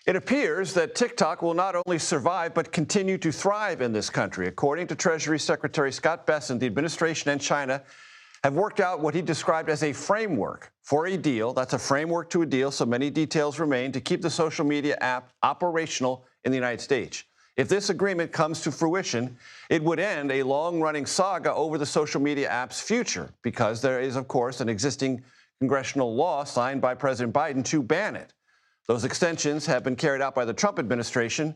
It appears that TikTok will not only survive but continue to thrive in this country. According to Treasury Secretary Scott Bessent, the administration and China have worked out what he described as a framework for a deal. That's a framework to a deal, so many details remain to keep the social media app operational in the United States. If this agreement comes to fruition, it would end a long-running saga over the social media app's future, because there is, of course, an existing congressional law signed by President Biden to ban it. Those extensions have been carried out by the Trump administration,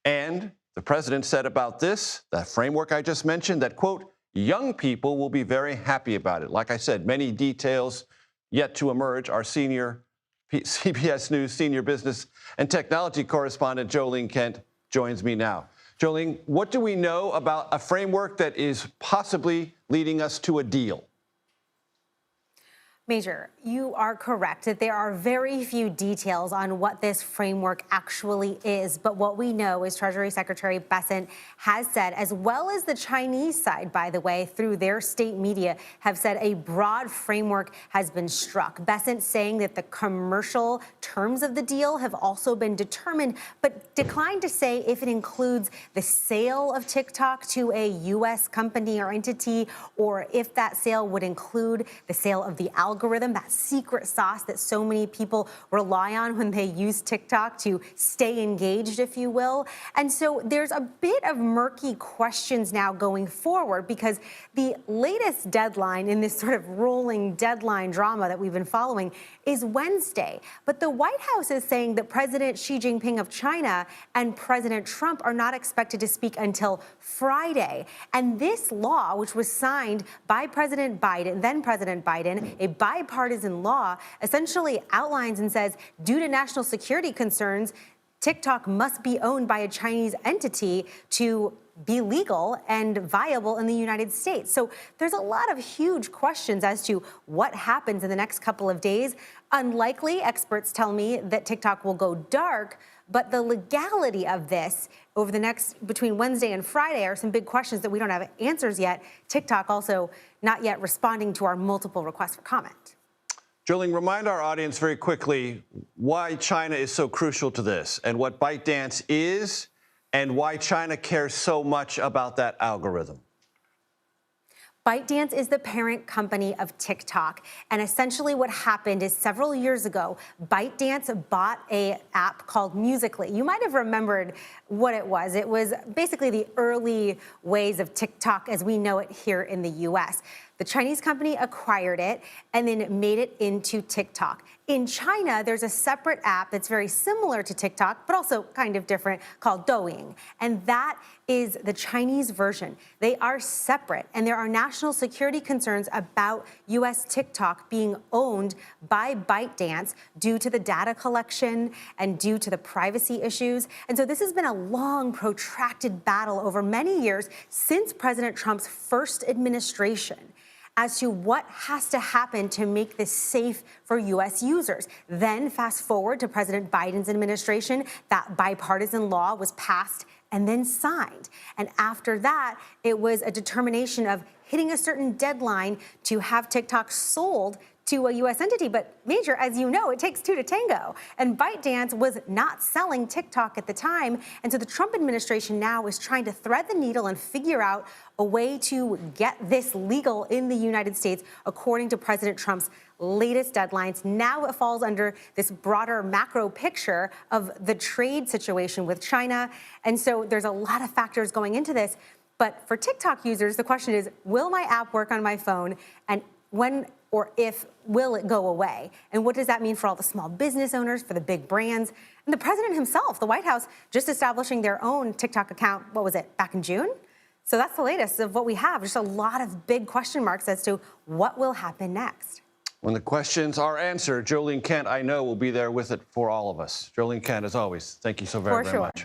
and the president said about this, that framework I just mentioned, that, quote, young people will be very happy about it. Like I said, many details yet to emerge. Our CBS News senior business and technology correspondent, Jolene Kent, joins me now. Jolene, what do we know about a framework that is possibly leading us to a deal? Major, you are correct that there are very few details on what this framework actually is. But what we know is Treasury Secretary Bessent has said, as well as the Chinese side, by the way, through their state media, have said a broad framework has been struck. Bessent saying that the commercial terms of the deal have also been determined, but declined to say if it includes the sale of TikTok to a U.S. company or entity, or if that sale would include the sale of the algorithm, that secret sauce that so many people rely on when they use TikTok to stay engaged, if you will. And so there's a bit of murky questions now going forward, because the latest deadline in this sort of rolling deadline drama that we've been following is Wednesday. But the White House is saying that President Xi Jinping of China and President Trump are not expected to speak until Friday. And this law, which was signed by President Biden, then President Biden, a bipartisan law, essentially outlines and says, due to national security concerns, TikTok must be owned by a Chinese entity to be legal and viable in the United States. So there's a lot of huge questions as to what happens in the next couple of days. Unlikely, experts tell me, that TikTok will go dark, but the legality of this over the next, between Wednesday and Friday, are some big questions that we don't have answers yet. TikTok also not yet responding to our multiple requests for comment. Jolene, remind our audience very quickly why China is so crucial to this, and what ByteDance is, and why China cares so much about that algorithm. ByteDance is the parent company of TikTok. And essentially what happened is several years ago, ByteDance bought an app called Musical.ly. You might have remembered what it was. It was basically the early ways of TikTok as we know it here in the US. The Chinese company acquired it and then made it into TikTok. In China, there's a separate app that's very similar to TikTok, but also kind of different, called Douyin. And that is the Chinese version. They are separate, and there are national security concerns about U.S. TikTok being owned by ByteDance due to the data collection and due to the privacy issues. And so this has been a long, protracted battle over many years since President Trump's first administration as to what has to happen to make this safe for U.S. users. Then fast forward to President Biden's administration, that bipartisan law was passed and then signed. And after that, it was a determination of hitting a certain deadline to have TikTok sold to a U.S. entity. But Major, as you know, it takes two to tango. And ByteDance was not selling TikTok at the time. And so the Trump administration now is trying to thread the needle and figure out a way to get this legal in the United States, according to President Trump's latest deadlines. Now it falls under this broader macro picture of the trade situation with China. And so there's a lot of factors going into this. But for TikTok users, the question is, will my app work on my phone? And when or if will it go away? And what does that mean for all the small business owners, for the big brands? And the president himself, the White House, just establishing their own TikTok account, what was it, back in June? So that's the latest of what we have. Just a lot of big question marks as to what will happen next. When the questions are answered, Jolene Kent, I know, will be there with it for all of us. Jolene Kent, as always, thank you so very much.